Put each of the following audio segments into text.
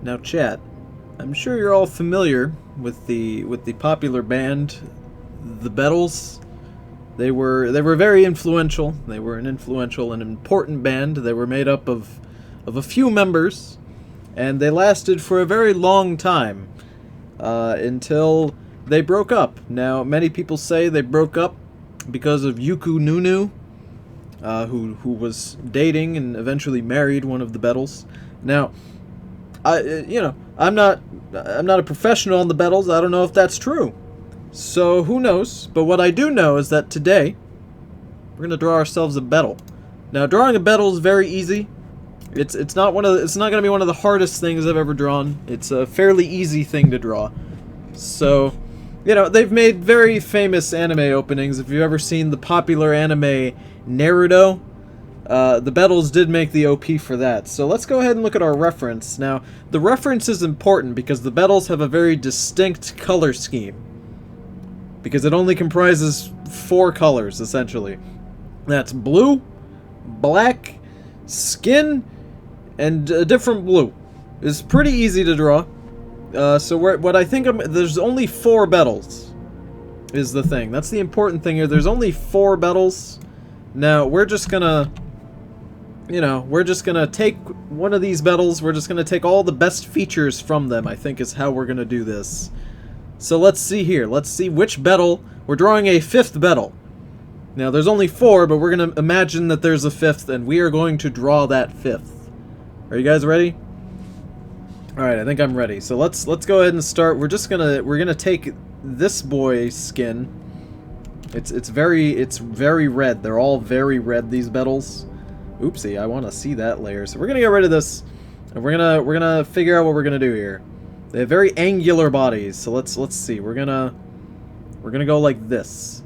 Now, chat, I'm sure you're all familiar with the popular band, the Beatles. They were very influential. They were an influential and important band. They were made up of a few members, and they lasted for a very long time until they broke up. Now, many people say they broke up because of Yuku Nunu, who was dating and eventually married one of the Beatles. Now, I'm not a professional on the Beatles. I don't know if that's true. So who knows? But what I do know is that today we're gonna draw ourselves a Beatle. Now, drawing a Beatle is very easy. It's not gonna be one of the hardest things I've ever drawn. It's a fairly easy thing to draw. So, they've made very famous anime openings. If you've ever seen the popular anime Naruto, the Beatles did make the OP for that. So let's go ahead and look at our reference. Now, the reference is important because the Beatles have a very distinct color scheme. Because it only comprises 4 colors, essentially. That's blue, black, skin, and a different blue. It's pretty easy to draw. There's only 4 Beatles, is the thing. That's the important thing here. There's only 4 Beatles. Now, we're just gonna take one of these Beatles, we're just gonna take all the best features from them, I think is how we're gonna do this. So let's see here. Let's see which Beatle. We're drawing a 5th Beatle. Now, there's only 4, but we're gonna imagine that there's a 5th, and we are going to draw that 5th. Are you guys ready? Alright, I think I'm ready. So let's go ahead and start. We're gonna take this boy's skin. It's very red. They're all very red, these Beatles. Oopsie, I want to see that layer. So we're gonna get rid of this, and we're gonna figure out what we're gonna do here. They have very angular bodies, so let's see. We're gonna go like this.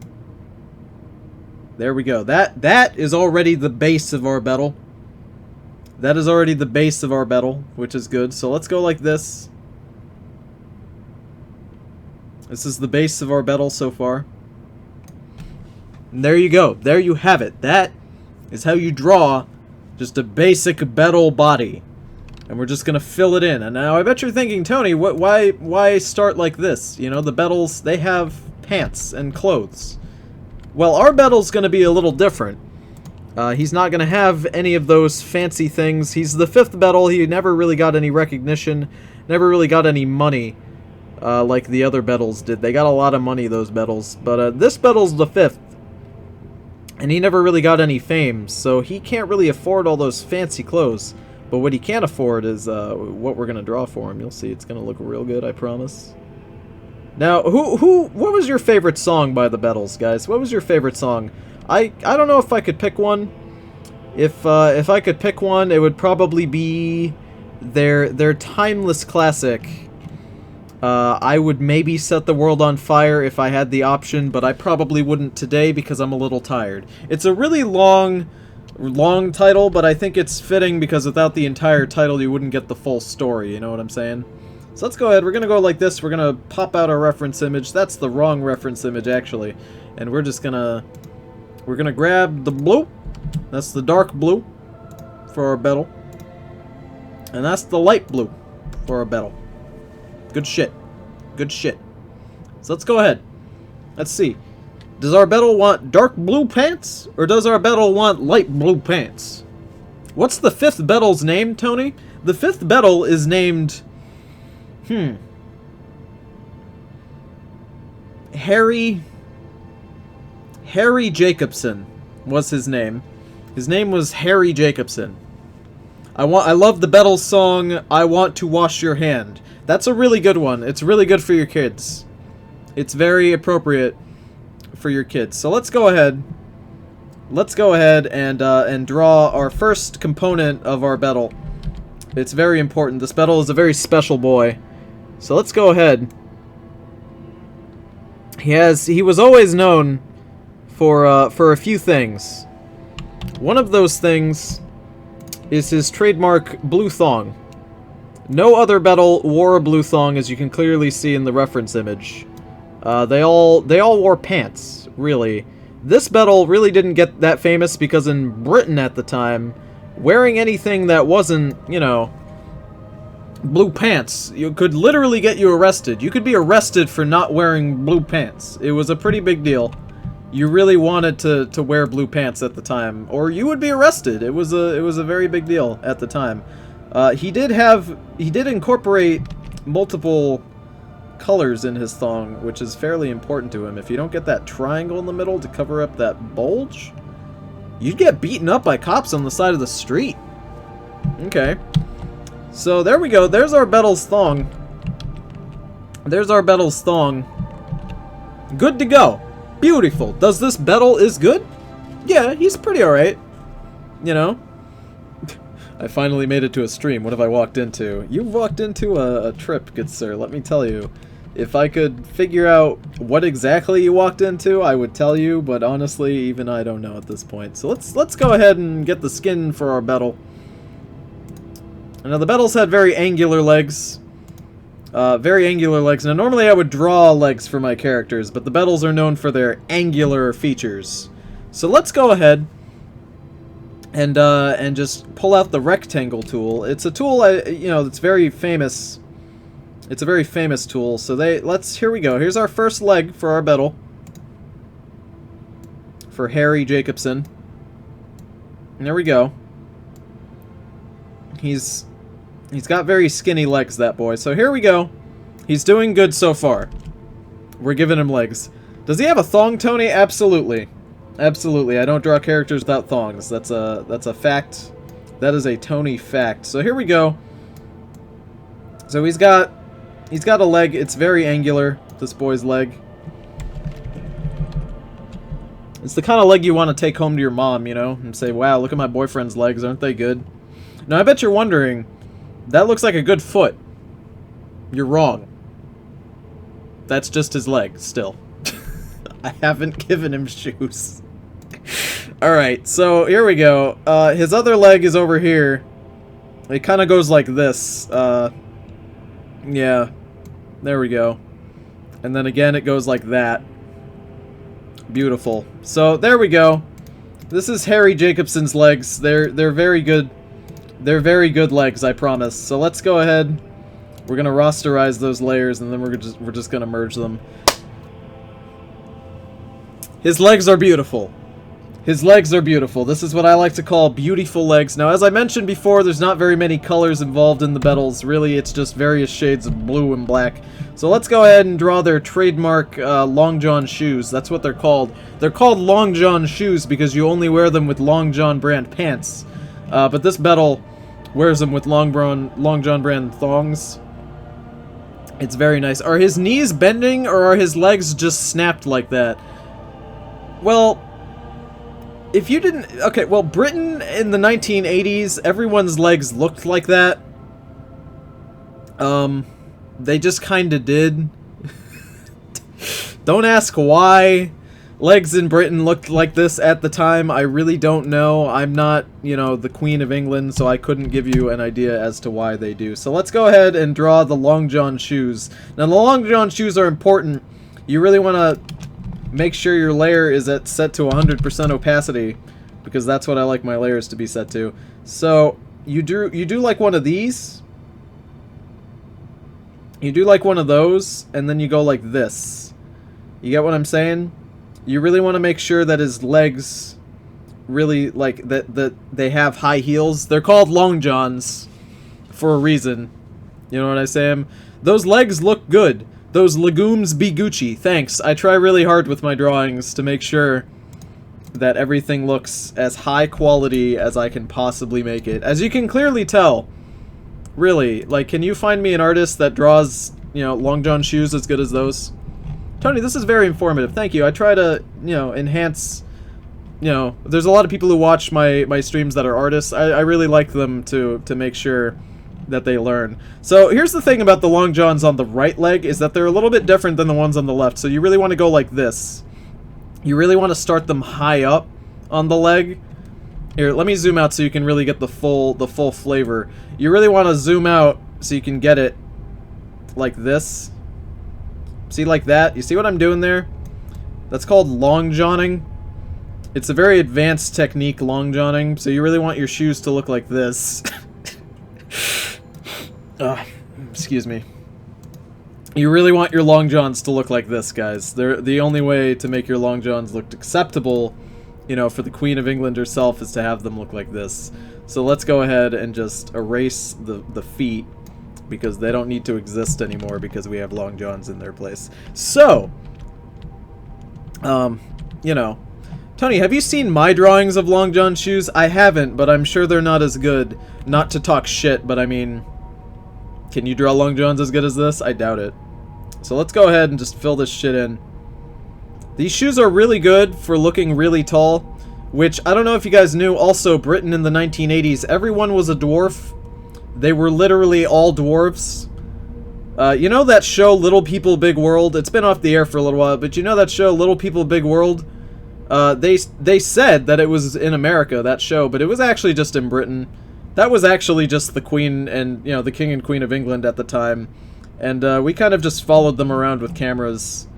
There we go. That is already the base of our Beatle. That is already the base of our Beatle, which is good. So let's go like this. This is the base of our Beatle so far. And there you go. There you have it. That is how you draw just a basic Beatle body. And we're just gonna fill it in. And now I bet you're thinking, Tony, why start like this? The Beatles, they have pants and clothes. Well, our Beatle's gonna be a little different. He's not gonna have any of those fancy things. He's the 5th Beatle. He never really got any recognition, never really got any money, like the other Beatles did. They got a lot of money, those Beatles. But this Beatle's the 5th. And he never really got any fame, so he can't really afford all those fancy clothes. But what he can afford is what we're gonna draw for him. You'll see, it's gonna look real good, I promise. Now, what was your favorite song by the Beatles, guys? What was your favorite song? I don't know if I could pick one. If I could pick one, it would probably be their timeless classic. I would maybe Set the World on Fire if I had the option, but I probably wouldn't today because I'm a little tired. It's a really long title, but I think it's fitting because without the entire title you wouldn't get the full story, you know what I'm saying? So let's go ahead, we're gonna go like this, we're gonna pop out our reference image. That's the wrong reference image actually. And we're gonna grab the blue. That's the dark blue for our Beatle. And that's the light blue for our Beatle. Good shit. Good shit. So let's go ahead. Let's see. Does our Beatle want dark blue pants? Or does our Beatle want light blue pants? What's the 5th Beatle's name, Tony? The 5th Beatle is named... Harry Jacobson was his name. His name was Harry Jacobson. I love the Beatles song, I Want to Wash Your Hand. That's a really good one. It's really good for your kids. It's very appropriate for your kids. So let's go ahead. Let's go ahead and draw our first component of our Beatle. It's very important. This Beatle is a very special boy. So let's go ahead. He was always known for a few things. One of those things is his trademark blue thong. No other Beatle wore a blue thong, as you can clearly see in the reference image. They all wore pants, really. This Beatle really didn't get that famous because in Britain at the time, wearing anything that wasn't, blue pants. You could literally get you arrested. You could be arrested for not wearing blue pants. It was a pretty big deal. You really wanted to wear blue pants at the time, or you would be arrested. It was a very big deal at the time. He did incorporate multiple colors in his thong, which is fairly important to him. If you don't get that triangle in the middle to cover up that bulge, you'd get beaten up by cops on the side of the street. Okay. So there we go. There's our Bettles thong. There's our Bettles thong. Good to go. Beautiful. Does this Bettle is good? Yeah, he's pretty alright. You know? I finally made it to a stream. What have I walked into? You've walked into a trip, good sir. Let me tell you. If I could figure out what exactly you walked into, I would tell you, but honestly, even I don't know at this point. So let's go ahead and get the skin for our Bettle. Now the Bettles had very angular legs. Very angular legs. Now normally I would draw legs for my characters, but the Bettles are known for their angular features. So let's go ahead and just pull out the rectangle tool. It's a tool that's very famous. It's a very famous tool. So here we go. Here's our first leg for our Bettle. For Harry Jacobson. And there we go. He's got very skinny legs, that boy. So here we go. He's doing good so far. We're giving him legs. Does he have a thong, Tony? Absolutely. Absolutely. I don't draw characters without thongs. That's a fact. That is a Tony fact. So here we go. So he's got a leg. It's very angular, this boy's leg. It's the kind of leg you want to take home to your mom, you know, and say, wow, look at my boyfriend's legs. Aren't they good? Now, I bet you're wondering, that looks like a good foot. You're wrong. That's just his leg, still. I haven't given him shoes. Alright, so here we go. His other leg is over here. It kind of goes like this. Yeah. There we go. And then again, it goes like that. Beautiful. So, there we go. This is Harry Jacobson's legs. They're very good. They're very good legs, I promise. So let's go ahead. We're gonna rasterize those layers, and then we're just gonna merge them. His legs are beautiful. His legs are beautiful. This is what I like to call beautiful legs. Now, as I mentioned before, there's not very many colors involved in the Bettles. Really, it's just various shades of blue and black. So let's go ahead and draw their trademark Long John shoes. That's what they're called. They're called Long John shoes because you only wear them with Long John brand pants. But this Bettle wears them with Long John brand thongs. It's very nice. Are his knees bending, or are his legs just snapped like that? Well, if you didn't... Okay, well, Britain in the 1980s, everyone's legs looked like that. They just kinda did. Don't ask why legs in Britain looked like this at the time. I really don't know. I'm not, you know, the Queen of England, so I couldn't give you an idea as to why they do. So let's go ahead and draw the Long John shoes. Now, the Long John shoes are important. You really want to make sure your layer is set to 100% opacity, because that's what I like my layers to be set to. So you do like one of these. You do like one of those, and then you go like this. You get what I'm saying? You really want to make sure that his legs really, like, that they have high heels. They're called Long Johns for a reason. You know what I'm saying? Those legs look good. Those legumes be Gucci. Thanks. I try really hard with my drawings to make sure that everything looks as high quality as I can possibly make it. As you can clearly tell, really, like, can you find me an artist that draws, you know, Long John shoes as good as those? Tony, this is very informative. Thank you. I try to, you know, enhance, you know, there's a lot of people who watch my streams that are artists. I really like them to make sure that they learn. So here's the thing about the Long Johns on the right leg, is that they're a little bit different than the ones on the left. So you really want to go like this. You really want to start them high up on the leg. Here, let me zoom out so you can really get the full flavor. You really want to zoom out so you can get it like this. See, like that? You see what I'm doing there? That's called long johning. It's a very advanced technique, long johning, so you really want your shoes to look like this. Excuse me. You really want your long johns to look like this, guys. They're the only way to make your long johns look acceptable, you know, for the Queen of England herself, is to have them look like this. So let's go ahead and just erase the feet, because they don't need to exist anymore because we have long johns in their place. So, you know, Tony, have you seen my drawings of long john shoes? I haven't, but I'm sure they're not as good. Not to talk shit, but I mean, can you draw long johns as good as this? I doubt it. So let's go ahead and just fill this shit in. These shoes are really good for looking really tall, which I don't know if you guys knew. Also, Britain in the 1980s, everyone was a dwarf. They were literally all dwarves. You know that show Little People Big World? It's been off the air for a little while, but you know that show Little People Big World? They said that it was in America, that show, but it was actually just in Britain. That was actually just the Queen and, you know, the King and Queen of England at the time. And we kind of just followed them around with cameras.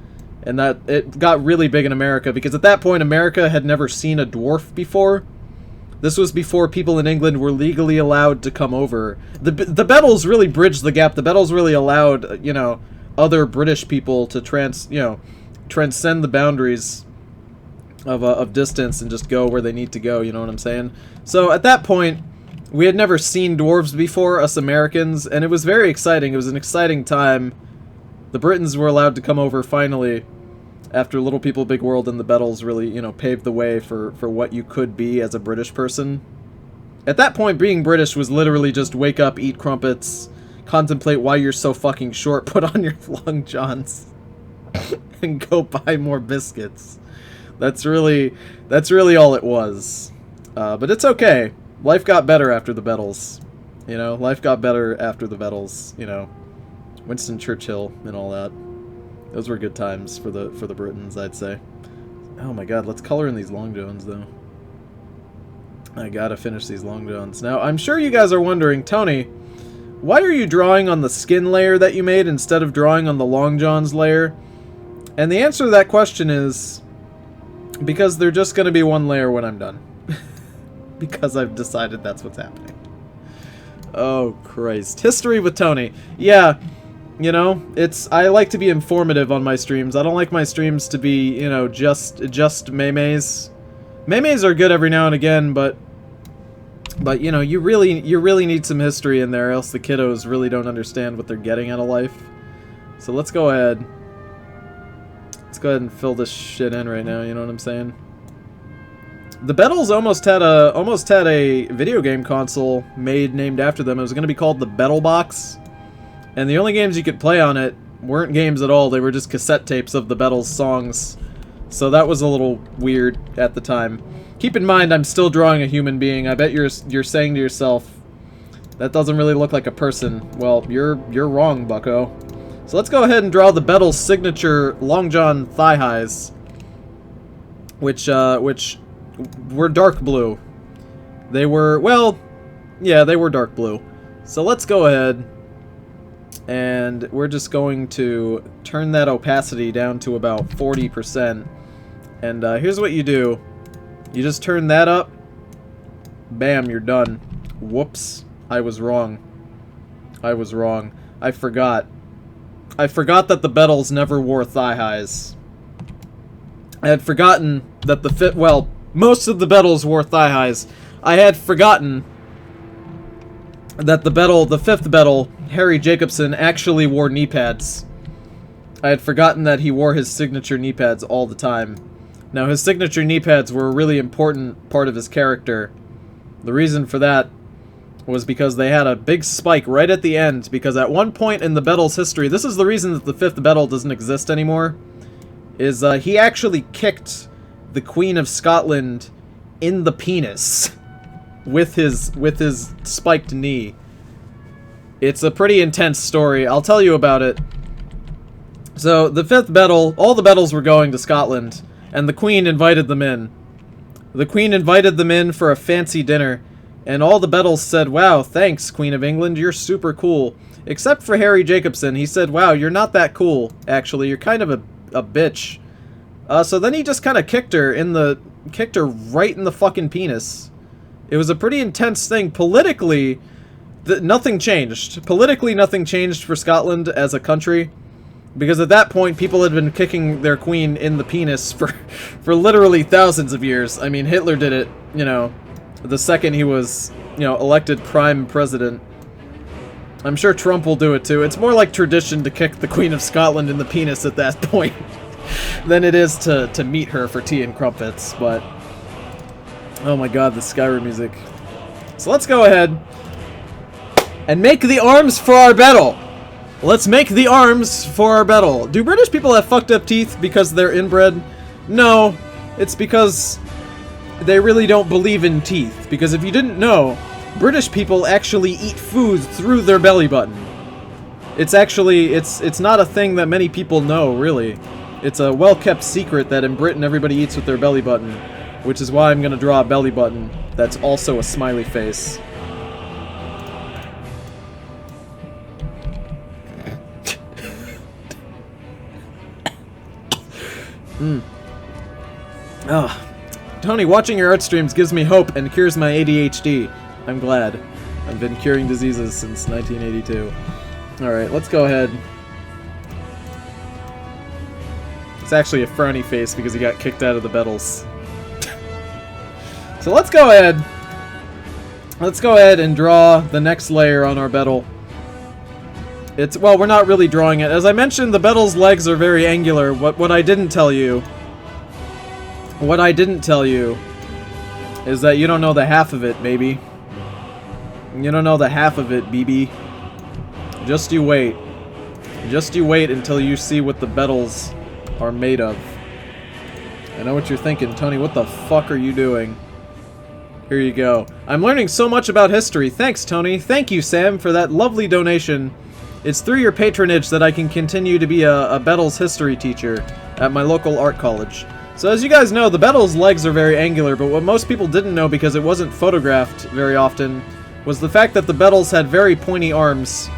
And that it got really big in America, because at that point America had never seen a dwarf before. This was before people in England were legally allowed to come over. The Bettles really bridged the gap. The Bettles really allowed, you know, other British people to transcend the boundaries of distance and just go where they need to go, you know what I'm saying? So at that point, we had never seen dwarves before, us Americans, and it was very exciting. It was an exciting time. The Britons were allowed to come over finally, after Little People Big World, and the Bettles really, you know, paved the way for what you could be as a British person. At that point, being British was literally just wake up, eat crumpets, contemplate why you're so fucking short, put on your long johns, and go buy more biscuits. That's really all it was. But it's okay. Life got better after the Bettles. You know, life got better after the Bettles, you know. Winston Churchill and all that. Those were good times for the Britons, I'd say. Oh my god, let's color in these long johns, though. I gotta finish these long johns. Now, I'm sure you guys are wondering, Tony, why are you drawing on the skin layer that you made instead of drawing on the long johns layer? And the answer to that question is, because they're just gonna be one layer when I'm done. Because I've decided that's what's happening. Oh, Christ. History with Tony. Yeah, you know, I like to be informative on my streams. I don't like my streams to be, you know, just memes. Memes are good every now and again, but you know, you really need some history in there, else the kiddos really don't understand what they're getting out of life. So let's go ahead. Let's go ahead and fill this shit in right now, you know what I'm saying? The Bettles almost had a video game console made named after them. It was going to be called the Bettle Box. And the only games you could play on it weren't games at all. They were just cassette tapes of the Bettles songs. So that was a little weird at the time. Keep in mind, I'm still drawing a human being. I bet you're saying to yourself, that doesn't really look like a person. Well, you're wrong, bucko. So let's go ahead and draw the Bettles' signature Long John thigh highs, which were dark blue. They were, well, yeah, they were dark blue. So let's go ahead, and we're just going to turn that opacity down to about 40%. And here's what you do. You just turn that up. Bam, you're done. Whoops. I was wrong. I was wrong. I forgot. I forgot that the Bettles never wore thigh highs. I had forgotten that most of the Bettles wore thigh highs. I had forgotten that the fifth Bettle, Harry Jacobson, actually wore knee pads. I had forgotten that he wore his signature knee pads all the time. Now, his signature knee pads were a really important part of his character. The reason for that was because they had a big spike right at the end, because at one point in the Bettles' history, this is the reason that the fifth Bettle doesn't exist anymore, is he actually kicked the Queen of Scotland in the penis with his spiked knee. It's a pretty intense story. I'll tell you about it. So, the fifth Bettle, all the Bettles were going to Scotland, and the Queen invited them in. The Queen invited them in for a fancy dinner, and all the Bettles said, "Wow, thanks, Queen of England, you're super cool." Except for Harry Jacobson. He said, "Wow, you're not that cool, actually. You're kind of a bitch." So then he just kind of kicked her right in the fucking penis. It was a pretty intense thing. Politically, nothing changed. Politically, nothing changed for Scotland as a country. Because at that point, people had been kicking their queen in the penis for literally thousands of years. I mean, Hitler did it, you know, the second he was, you know, elected prime president. I'm sure Trump will do it too. It's more like tradition to kick the Queen of Scotland in the penis at that point than it is to meet her for tea and crumpets, but... Oh my god, the Skyrim music. So let's go ahead and make the arms for our battle! Let's make the arms for our battle. Do British people have fucked up teeth because they're inbred? No, it's because they really don't believe in teeth. Because if you didn't know, British people actually eat food through their belly button. It's actually, it's not a thing that many people know, really. It's a well-kept secret that in Britain everybody eats with their belly button. Which is why I'm gonna draw a belly button that's also a smiley face. Tony, watching your art streams gives me hope and cures my ADHD. I'm glad. I've been curing diseases since 1982. Alright, let's go ahead. It's actually a frowny face because he got kicked out of the battles. So let's go ahead. Let's go ahead and draw the next layer on our beetle. It's, well, we're not really drawing it. As I mentioned, the beetle's legs are very angular. What I didn't tell you... What I didn't tell you is that you don't know the half of it, baby. You don't know the half of it, BB. Just you wait. Just you wait until you see what the beetles are made of. I know what you're thinking, Tony. What the fuck are you doing? Here you go. I'm learning so much about history. Thanks, Tony. Thank you, Sam, for that lovely donation. It's through your patronage that I can continue to be a Bettles history teacher at my local art college. So as you guys know, the Bettles' legs are very angular, but what most people didn't know because it wasn't photographed very often was the fact that the Bettles had very pointy arms.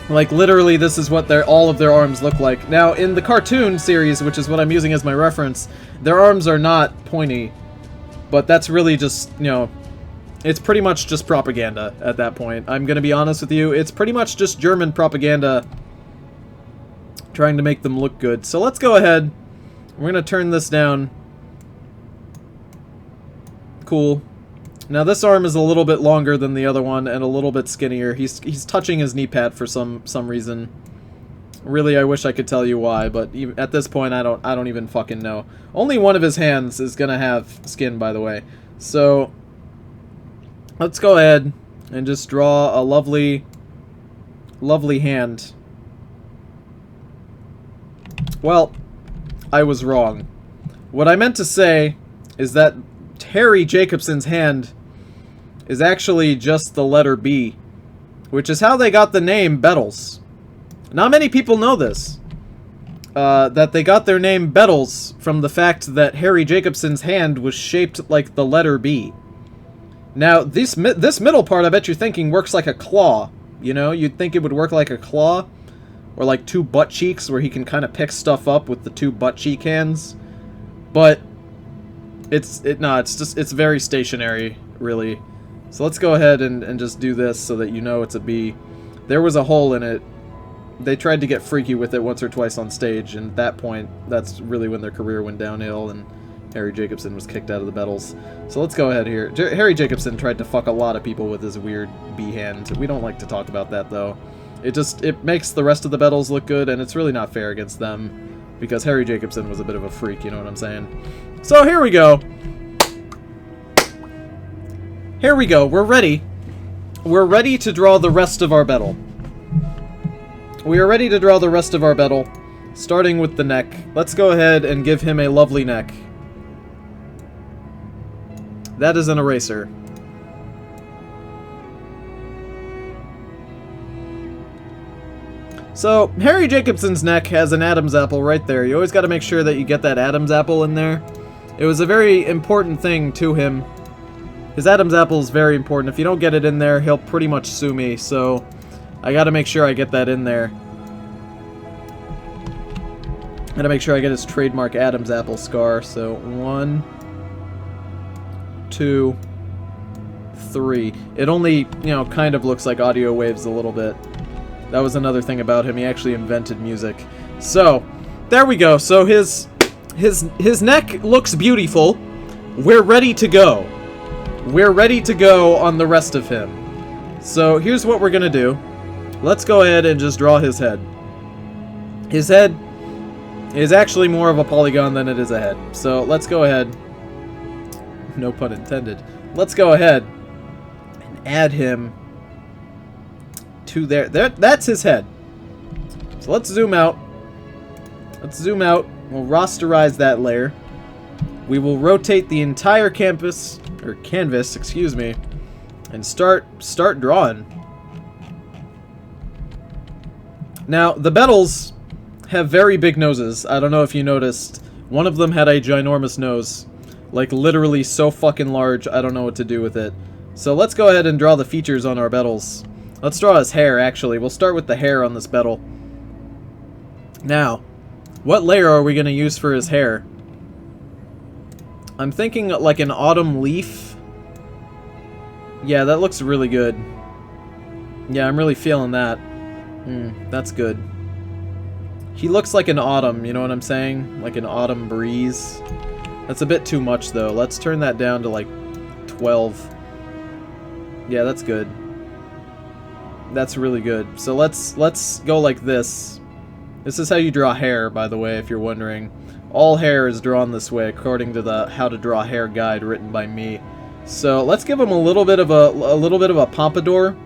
Like, literally, this is what all of their arms look like. Now, in the cartoon series, which is what I'm using as my reference, their arms are not pointy. But that's really just, you know, it's pretty much just propaganda at that point. I'm gonna be honest with you, it's pretty much just German propaganda trying to make them look good. So let's go ahead. We're gonna turn this down. Cool. Now this arm is a little bit longer than the other one and a little bit skinnier. He's touching his knee pad for some reason. Really, I wish I could tell you why, but even at this point, I don't even fucking know. Only one of his hands is gonna have skin, by the way. So let's go ahead and just draw a lovely, lovely hand. Well, I was wrong. What I meant to say is that Harry Jacobson's hand is actually just the letter B, which is how they got the name Bettles. Not many people know this. That they got their name Bettles from the fact that Harry Jacobson's hand was shaped like the letter B. Now, this middle part, I bet you're thinking, works like a claw. You know, you'd think it would work like a claw. Or like two butt cheeks where he can kind of pick stuff up with the two butt cheek hands. But it's very stationary, really. So let's go ahead and just do this so that you know it's a B. There was a hole in it. They tried to get freaky with it once or twice on stage, and at that point, that's really when their career went downhill, and Harry Jacobson was kicked out of the Bettles. So let's go ahead here. Harry Jacobson tried to fuck a lot of people with his weird B hand. We don't like to talk about that, though. It makes the rest of the Bettles look good, and it's really not fair against them, because Harry Jacobson was a bit of a freak, you know what I'm saying? So here we go. Here we go. We're ready. We're ready to draw the rest of our Bettle. We are ready to draw the rest of our Bettle, starting with the neck. Let's go ahead and give him a lovely neck. That is an eraser. So, Harry Jacobson's neck has an Adam's apple right there. You always got to make sure that you get that Adam's apple in there. It was a very important thing to him. His Adam's apple is very important. If you don't get it in there, he'll pretty much sue me, so I got to make sure I get that in there. Got to make sure I get his trademark Adam's apple scar. So, 1, 2, 3. It only, you know, kind of looks like audio waves a little bit. That was another thing about him. He actually invented music. So, there we go. So his neck looks beautiful. We're ready to go. We're ready to go on the rest of him. So here's what we're gonna do. Let's go ahead and just draw his head. His head is actually more of a polygon than it is a head. So let's go ahead. No pun intended. Let's go ahead and add him to there. That's his head. So let's zoom out. Let's zoom out. We'll rasterize that layer. We will rotate the entire canvas, excuse me, and start drawing. Now, the Bettles have very big noses. I don't know if you noticed. One of them had a ginormous nose. Like, literally so fucking large, I don't know what to do with it. So let's go ahead and draw the features on our Bettles. Let's draw his hair, actually. We'll start with the hair on this Bettle. Now, what layer are we going to use for his hair? I'm thinking like an autumn leaf. Yeah, that looks really good. Yeah, I'm really feeling that. That's good. He looks like an autumn, you know what I'm saying? Like an autumn breeze. That's a bit too much, though. Let's turn that down to, like, 12. Yeah, that's good. That's really good. So let's go like this. This is how you draw hair, by the way, if you're wondering. All hair is drawn this way, according to the How to Draw Hair guide written by me. So let's give him a little bit of a pompadour.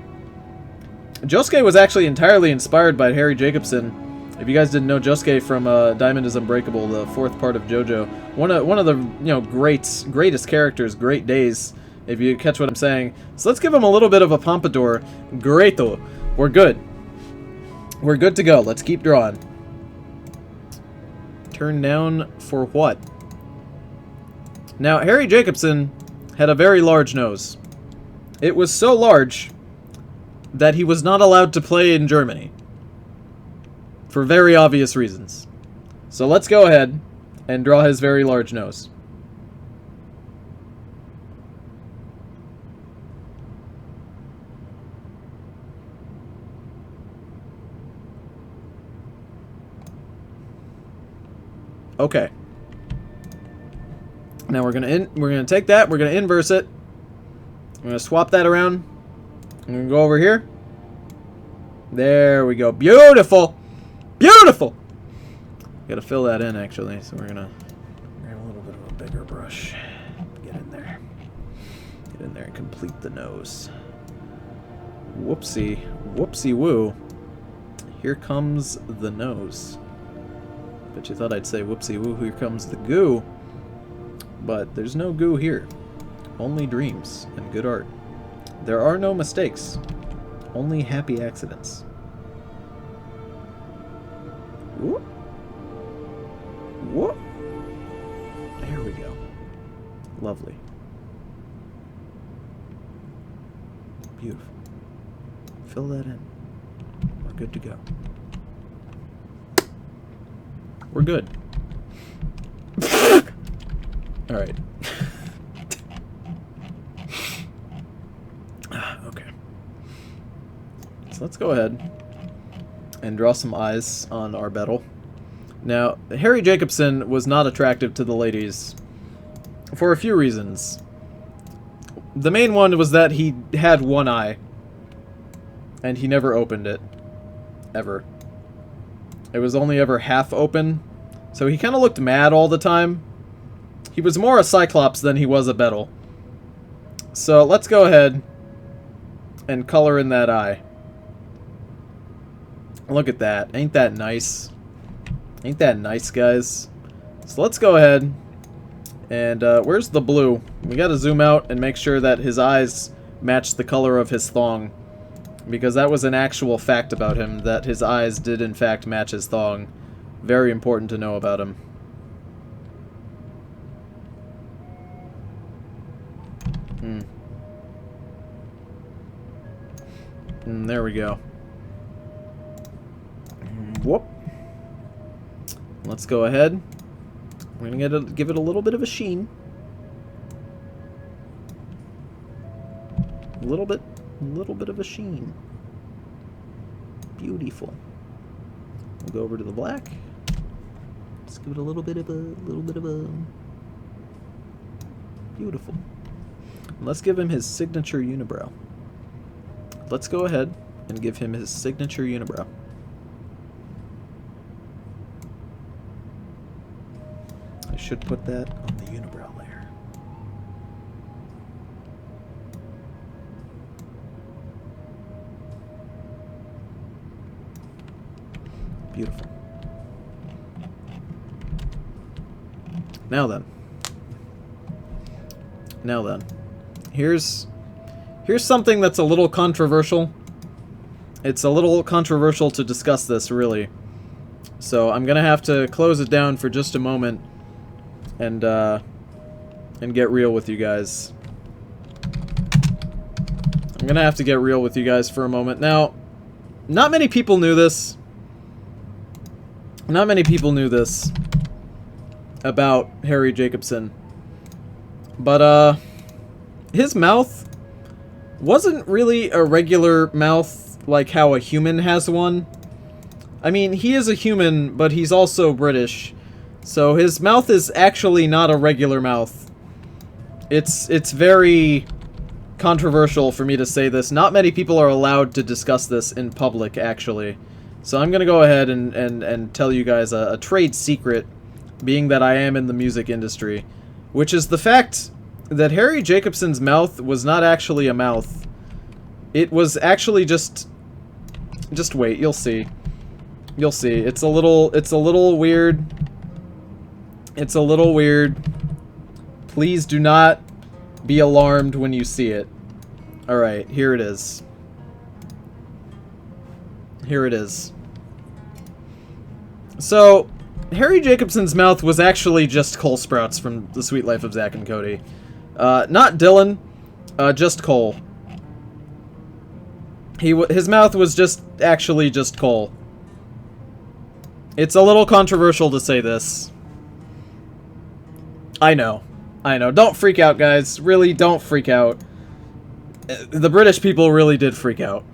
Josuke was actually entirely inspired by Harry Jacobson. If you guys didn't know, Josuke from Diamond is Unbreakable, the 4th part of JoJo, one of the, you know, greatest characters, great days, if you catch what I'm saying. So let's give him a little bit of a pompadour. Greato. We're good. We're good to go. Let's keep drawing. Turn down for what? Now, Harry Jacobson had a very large nose. It was so large that he was not allowed to play in Germany. For very obvious reasons. So let's go ahead and draw his very large nose. Okay. Now we're gonna take that, we're gonna inverse it. I'm gonna swap that around. I'm gonna go over here. There we go. Beautiful! Beautiful! Gotta fill that in, actually, so we're gonna grab a little bit of a bigger brush. Get in there. Get in there and complete the nose. Whoopsie. Whoopsie woo. Here comes the nose. Bet you thought I'd say whoopsie woo, here comes the goo. But there's no goo here. Only dreams and good art. There are no mistakes. Only happy accidents. Whoop. Whoop. There we go. Lovely. Beautiful. Fill that in. We're good to go. We're good. Alright. Okay. So let's go ahead and draw some eyes on our Bettle. Now, Harry Jacobson was not attractive to the ladies for a few reasons. The main one was that he had one eye, and he never opened it. Ever. It was only ever half open, so he kind of looked mad all the time. He was more a Cyclops than he was a Bettle. So let's go ahead and color in that eye. Look at that. Ain't that nice? Ain't that nice, guys? So let's go ahead and, where's the blue? We gotta zoom out and make sure that his eyes match the color of his thong. Because that was an actual fact about him, that his eyes did in fact match his thong. Very important to know about him. There we go. Whoop. Let's go ahead. We're gonna give it a little bit of a sheen. little bit of a sheen. Beautiful. We'll go over to the black. Let's give it a little bit of a beautiful. And let's give him his signature unibrow. Let's go ahead and give him his signature unibrow. I should put that on the unibrow layer. Beautiful. Now then, here's something that's a little controversial. It's a little controversial to discuss this, really. So I'm gonna have to close it down for just a moment and get real with you guys. I'm gonna have to get real with you guys for a moment. Now, not many people knew this. Not many people knew this about Harry Jacobson. But, his mouth wasn't really a regular mouth like how a human has one. I mean, he is a human, but he's also British. So his mouth is actually not a regular mouth. It's very controversial for me to say this. Not many people are allowed to discuss this in public, actually. So I'm gonna go ahead and tell you guys a trade secret, being that I am in the music industry, which is the fact that Harry Jacobson's mouth was not actually a mouth. It was actually just wait, you'll see. You'll see. It's a little weird. It's a little weird. Please do not be alarmed when you see it. Alright, here it is. Here it is. So, Harry Jacobson's mouth was actually just Cole Sprouts from The Sweet Life of Zack and Cody. Not Dylan, just Cole. His mouth was actually just Cole. It's a little controversial to say this. I know. Don't freak out, guys. Really, don't freak out. The British people really did freak out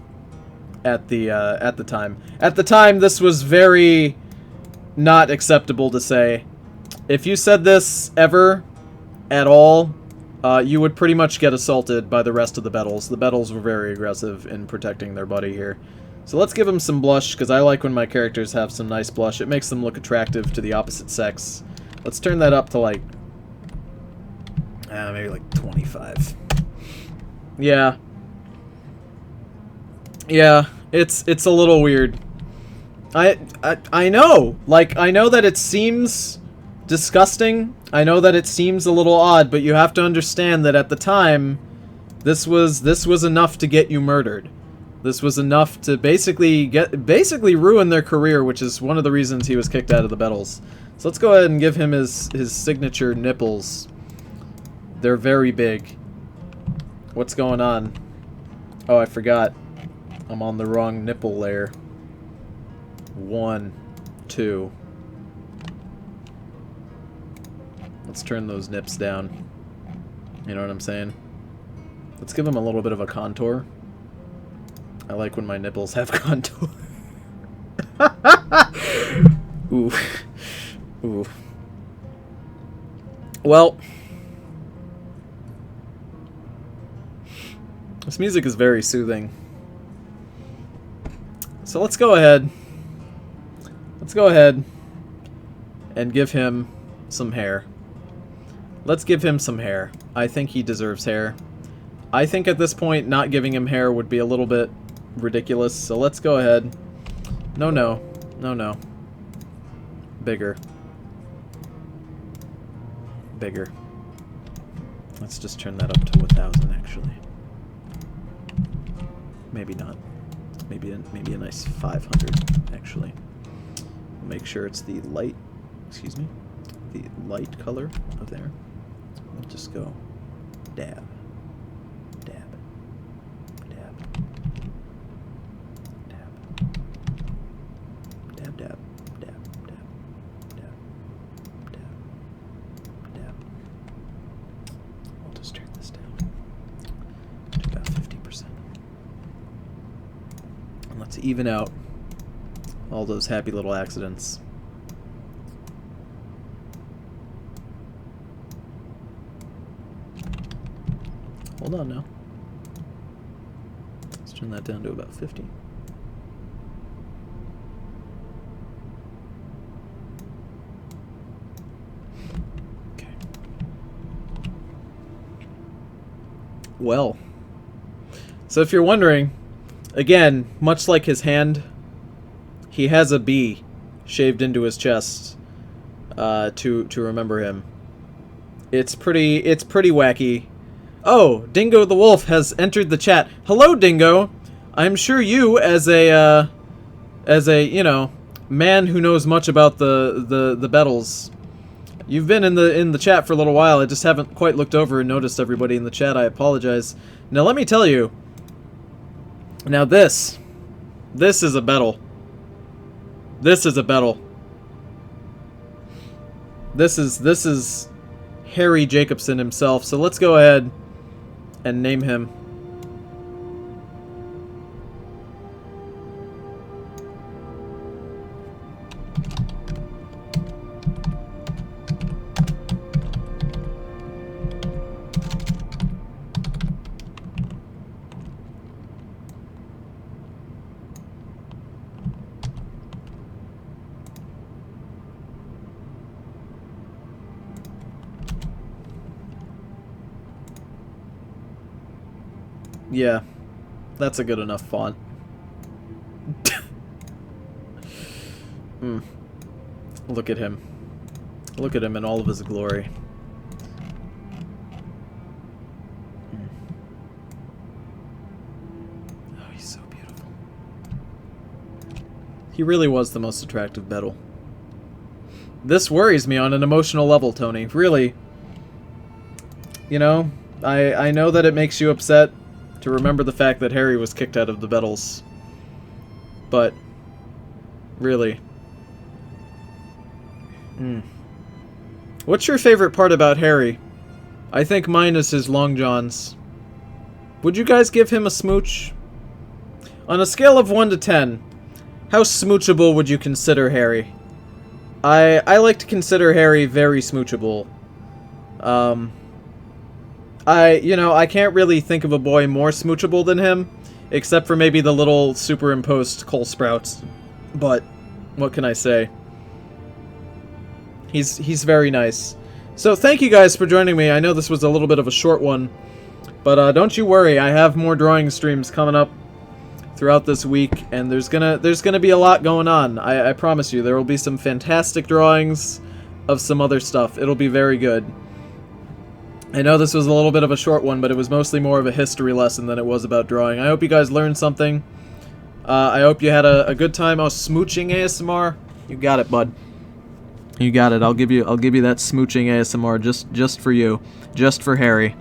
at the time. At the time, this was very not acceptable to say. If you said this ever, at all, you would pretty much get assaulted by the rest of the Bettles. The Bettles were very aggressive in protecting their buddy here. So let's give him some blush, because I like when my characters have some nice blush. It makes them look attractive to the opposite sex. Let's turn that up to, like, maybe like 25. Yeah. Yeah, it's a little weird. I know. Like, I know that it seems disgusting. I know that it seems a little odd, but you have to understand that at the time, this was enough to get you murdered. This was enough to basically ruin their career, which is one of the reasons he was kicked out of the Bettles. So let's go ahead and give him his signature nipples. They're very big. What's going on? Oh, I forgot. I'm on the wrong nipple layer. 1, 2. Let's turn those nips down. You know what I'm saying? Let's give him a little bit of a contour. I like when my nipples have contour. Ooh. Ooh. Well, this music is very soothing. So let's go ahead. Let's go ahead and give him some hair. Let's give him some hair. I think he deserves hair. I think at this point, not giving him hair would be a little bit ridiculous, so let's go ahead. No, no. No, no. Bigger. Bigger. Let's just turn that up to 1,000, actually. Maybe not. Maybe a nice 500, actually. Make sure it's the light, excuse me, the light color of there. We'll just go dab, dab, dab, dab, dab, dab, dab, dab, dab, dab, dab. We'll just turn this down to about 50%. And let's even out all those happy little accidents. Hold on now. Let's turn that down to about 50. Okay. Well, so if you're wondering, again, much like his hand, he has a B shaved into his chest to remember him. It's pretty wacky. Oh, Dingo the Wolf has entered the chat. Hello, Dingo. I'm sure you, as a you know, man who knows much about the Bettles, you've been in the chat for a little while. I just haven't quite looked over and noticed everybody in the chat. I apologize. Now let me tell you. Now this is a Bettle. This is a Bettle. This is Harry Jacobson himself. So let's go ahead and name him. Yeah, that's a good enough font. Look at him. Look at him in all of his glory. Oh, he's so beautiful. He really was the most attractive Bettle. This worries me on an emotional level, Tony. Really. You know, I know that it makes you upset to remember the fact that Harry was kicked out of the Bettles. But, really. What's your favorite part about Harry? I think mine is his long johns. Would you guys give him a smooch? On a scale of 1 to 10, how smoochable would you consider Harry? I like to consider Harry very smoochable. I can't really think of a boy more smoochable than him, except for maybe the little superimposed Cole Sprouts. But what can I say? He's very nice. So thank you guys for joining me. I know this was a little bit of a short one, but don't you worry. I have more drawing streams coming up throughout this week, and there's gonna be a lot going on. I promise you, there will be some fantastic drawings of some other stuff. It'll be very good. I know this was a little bit of a short one, but it was mostly more of a history lesson than it was about drawing. I hope you guys learned something. I hope you had a good time. Oh, smooching ASMR? You got it, bud. You got it. I'll give you that smooching ASMR just for you. Just for Harry.